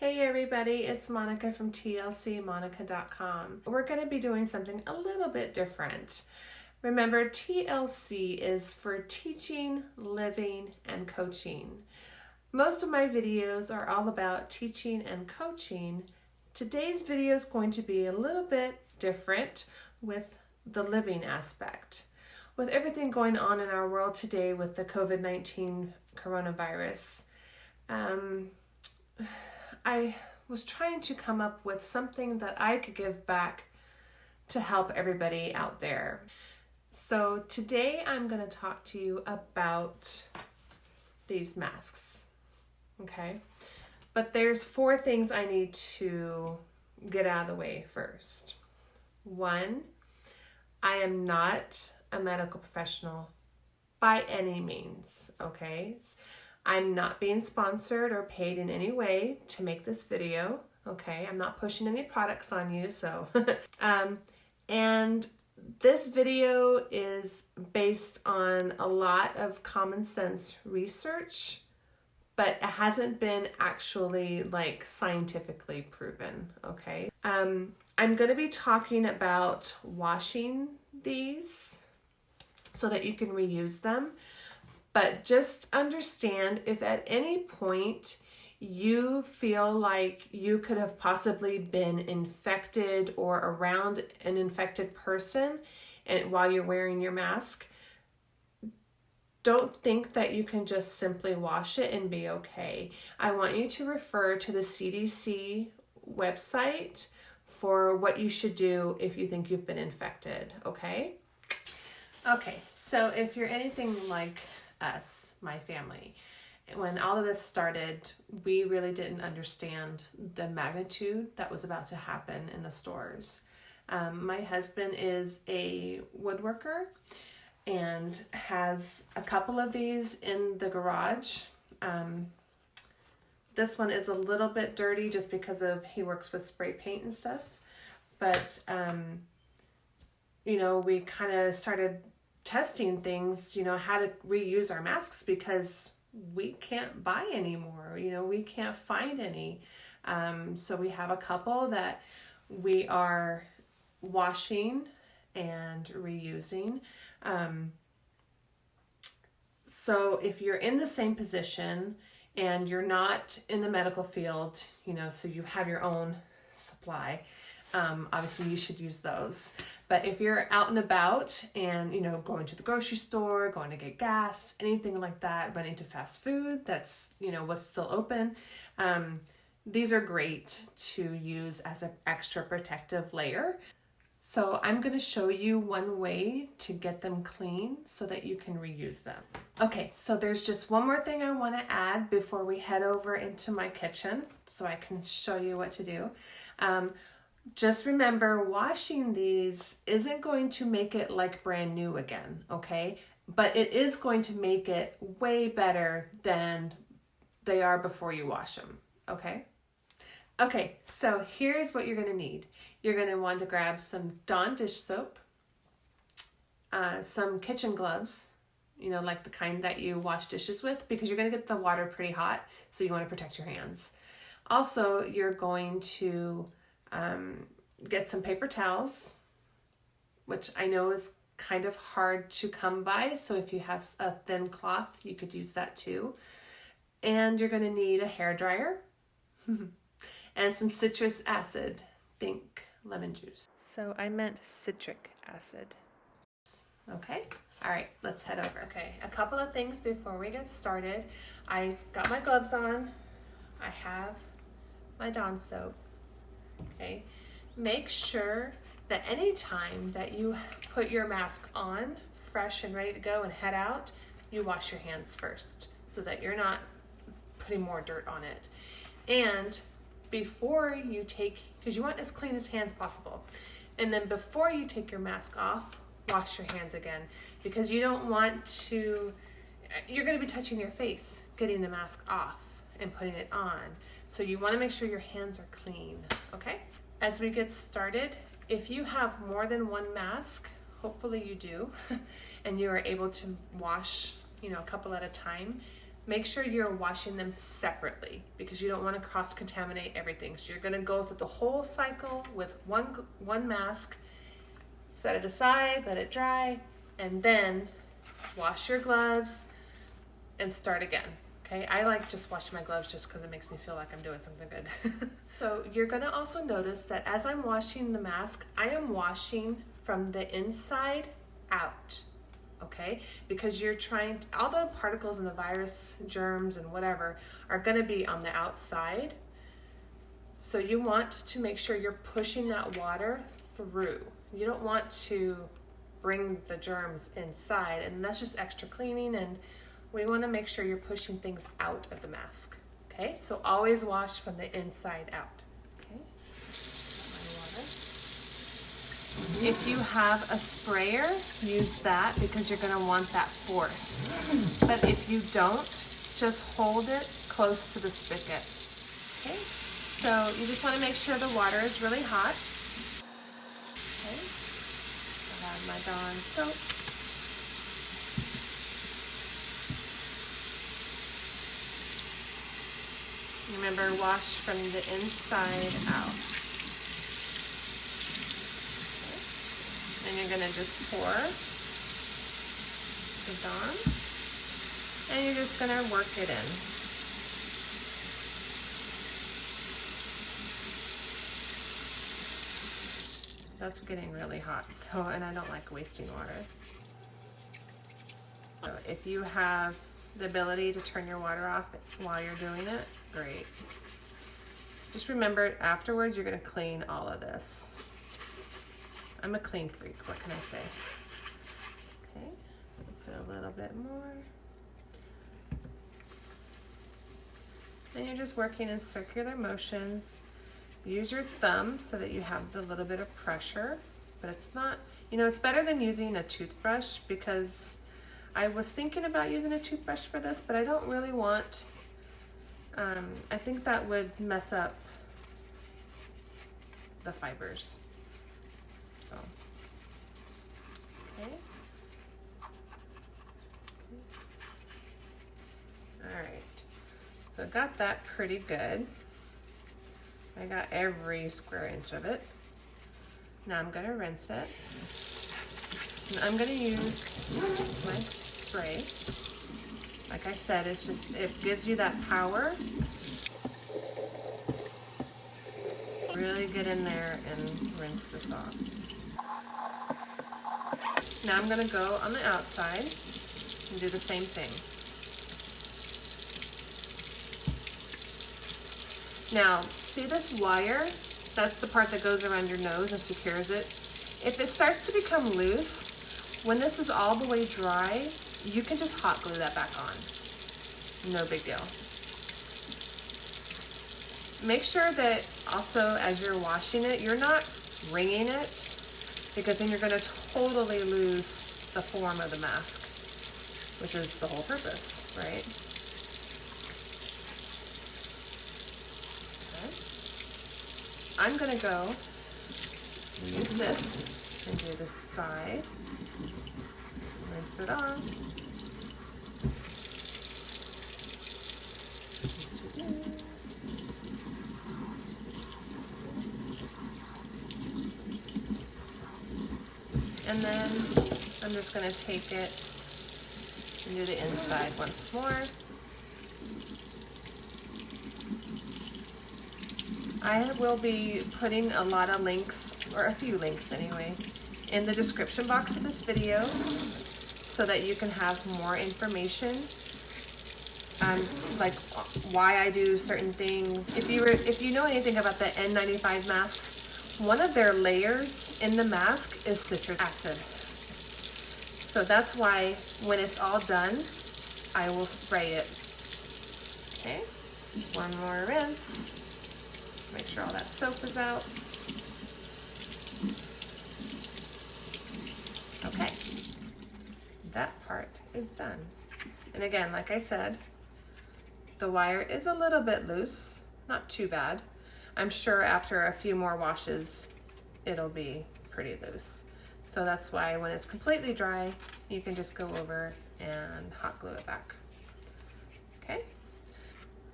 Hey everybody, it's Monica from TLCmonica.com. We're going to be doing something a little bit different. Remember, TLC is for teaching, living, and coaching. Most of my videos are all about teaching and coaching. Today's video is going to be a little bit different with the living aspect. With everything going on in our world today with the COVID-19 coronavirus, I was trying to come up with something that I could give back to help everybody out there. So today I'm going to talk to you about these masks, okay? But there's 4 things I need to get out of the way first. 1, I am not a medical professional by any means, okay? I'm not being sponsored or paid in any way to make this video, okay? I'm not pushing any products on you, so. And this video is based on a lot of common sense research, but it hasn't been actually like scientifically proven, okay? I'm gonna be talking about washing these so that you can reuse them. But just understand, if at any point you feel like you could have possibly been infected or around an infected person and while you're wearing your mask, don't think that you can just simply wash it and be okay. I want you to refer to the CDC website for what you should do if you think you've been infected, okay? Okay, so if you're anything like us, my family, when all of this started, we really didn't understand the magnitude that was about to happen in the stores. My husband is a woodworker and has a couple of these in the garage. This one is a little bit dirty just because he works with spray paint and stuff, but you know, we kind of started testing things, you know, how to reuse our masks because we can't buy anymore, you know, we can't find any. So we have a couple that we are washing and reusing. So if you're in the same position and you're not in the medical field, you know, so you have your own supply, obviously you should use those. But if you're out and about and, you know, going to the grocery store, going to get gas, anything like that, running to fast food, that's, you know, what's still open, these are great to use as an extra protective layer. So I'm going to show you one way to get them clean so that you can reuse them. Okay, so there's just one more thing I want to add before we head over into my kitchen so I can show you what to do. Just remember, washing these isn't going to make it like brand new again, okay? But it is going to make it way better than they are before you wash them, okay? Okay, so here's what you're gonna need. You're gonna want to grab some Dawn dish soap, some kitchen gloves, you know, like the kind that you wash dishes with, because you're gonna get the water pretty hot, so you wanna protect your hands. Also, you're going to get some paper towels, which I know is kind of hard to come by, so if you have a thin cloth, you could use that too. And you're going to need a hair dryer and some citrus acid, think lemon juice. So I meant citric acid. Okay, all right, let's head over. Okay, a couple of things before we get started. I got my gloves on. I have my Dawn soap. Okay, make sure that any time that you put your mask on, fresh and ready to go and head out, you wash your hands first so that you're not putting more dirt on it. And before you take, because you want as clean as hands possible, and then before you take your mask off, wash your hands again, because you don't want to, you're going to be touching your face, getting the mask off and putting it on. So you want to make sure your hands are clean, okay? As we get started, if you have more than one mask, hopefully you do, and you are able to wash, you know, a couple at a time, make sure you're washing them separately because you don't want to cross-contaminate everything. So you're going to go through the whole cycle with one mask, set it aside, let it dry, and then wash your gloves and start again. Okay, I like just washing my gloves just because it makes me feel like I'm doing something good. So you're gonna also notice that as I'm washing the mask, I am washing from the inside out, okay? Because you're trying, all the particles and the virus, germs and whatever are gonna be on the outside. So you want to make sure you're pushing that water through. You don't want to bring the germs inside, and that's just extra cleaning, and we want to make sure you're pushing things out of the mask. Okay, so always wash from the inside out. Okay, if you have a sprayer, use that because you're going to want that force. But if you don't, just hold it close to the spigot. Okay, so you just want to make sure the water is really hot. Okay, I have my Dawn soap. Remember, wash from the inside out. Okay. And you're going to just pour the Dawn, and you're just going to work it in. That's getting really hot, and I don't like wasting water. So if you have the ability to turn your water off while you're doing it, great. Just remember, afterwards you're going to clean all of this. I'm a clean freak, what can I say? Okay, put a little bit more. And you're just working in circular motions. Use your thumb so that you have the little bit of pressure, but it's not, you know, it's better than using a toothbrush, because I was thinking about using a toothbrush for this, but I don't really want, I think that would mess up the fibers. So, okay. All right, so I got that pretty good. I got every square inch of it. Now I'm gonna rinse it. And I'm gonna use my spray. Like I said, it's just, it gives you that power. Really get in there and rinse this off. Now I'm gonna go on the outside and do the same thing. Now, see this wire? That's the part that goes around your nose and secures it. If it starts to become loose, when this is all the way dry, you can just hot glue that back on. No big deal. Make sure that also as you're washing it, you're not wringing it, because then you're going to totally lose the form of the mask, which is the whole purpose, right? Okay. I'm going to go use this and do this side. Rinse it off. And then I'm just going to take it and do the inside once more. I will be putting a lot of links, or a few links anyway, in the description box of this video so that you can have more information on like why I do certain things. If you know anything about the N95 masks, one of their layers in the mask is citric acid. So that's why when it's all done, I will spray it. Okay, one more rinse. Make sure all that soap is out. Okay, that part is done. And again, like I said, the wire is a little bit loose, not too bad. I'm sure after a few more washes, it'll be pretty loose. So that's why when it's completely dry, you can just go over and hot glue it back. Okay.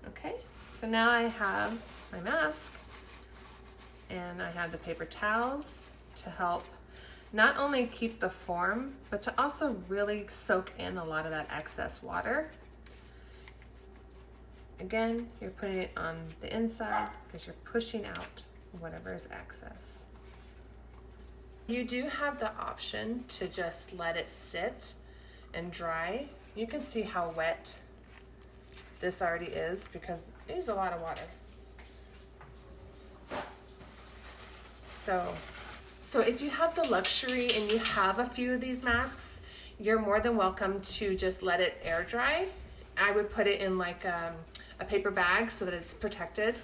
Okay, so now I have my mask and I have the paper towels to help not only keep the form, but to also really soak in a lot of that excess water. Again, you're putting it on the inside because you're pushing out whatever is excess. You do have the option to just let it sit and dry. You can see how wet this already is because it uses a lot of water. So if you have the luxury and you have a few of these masks, you're more than welcome to just let it air dry. I would put it in like a paper bag so that it's protected.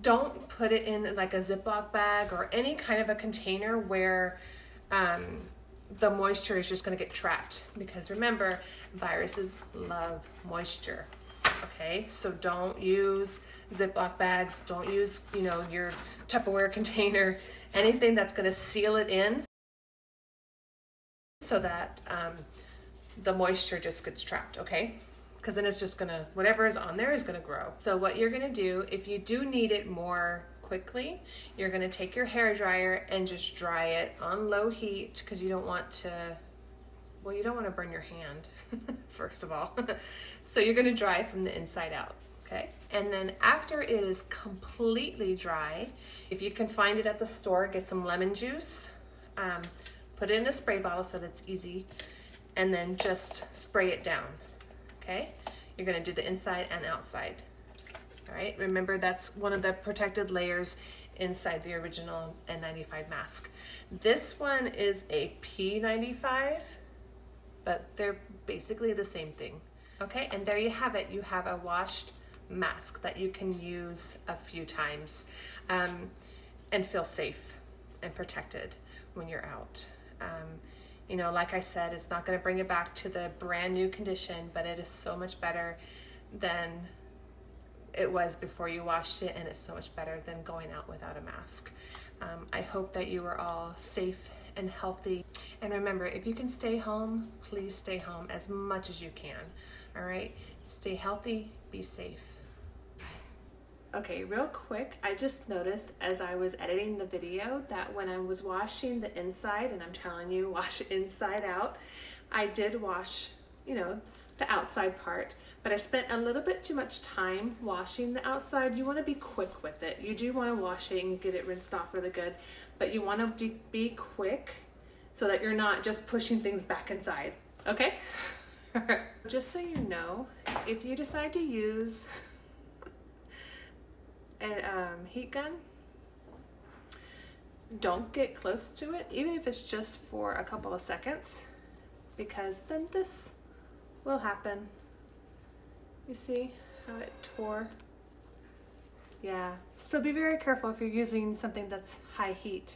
Don't put it in like a Ziploc bag or any kind of a container where the moisture is just going to get trapped, because remember, viruses love moisture. Okay, so don't use Ziploc bags, don't use, you know, your Tupperware container, anything that's going to seal it in so that the moisture just gets trapped, okay? Because then it's just gonna, whatever is on there is gonna grow. So what you're gonna do, if you do need it more quickly, you're gonna take your hair dryer and just dry it on low heat, because you don't want to, well, you don't want to burn your hand, first of all. So you're gonna dry from the inside out, okay? And then after it is completely dry, if you can find it at the store, get some lemon juice, put it in a spray bottle so that's easy, and then just spray it down. Okay, you're going to do the inside and outside. All right, remember that's one of the protected layers inside the original N95 mask. This one is a P95, but they're basically the same thing. Okay, and there you have it. You have a washed mask that you can use a few times and feel safe and protected when you're out. You know, like I said, it's not going to bring it back to the brand new condition, but it is so much better than it was before you washed it, and it's so much better than going out without a mask. I hope that you are all safe and healthy. And remember, if you can stay home, please stay home as much as you can. All right? Stay healthy, be safe. Okay, real quick, I just noticed as I was editing the video that when I was washing the inside, and I'm telling you, wash inside out, I did wash, you know, the outside part, but I spent a little bit too much time washing the outside. You want to be quick with it. You do want to wash it and get it rinsed off really good, but you want to be quick so that you're not just pushing things back inside, okay? Just so you know, if you decide to use and heat gun, don't get close to it, even if it's just for a couple of seconds, because then this will happen. You see how it tore? Yeah, so be very careful if you're using something that's high heat.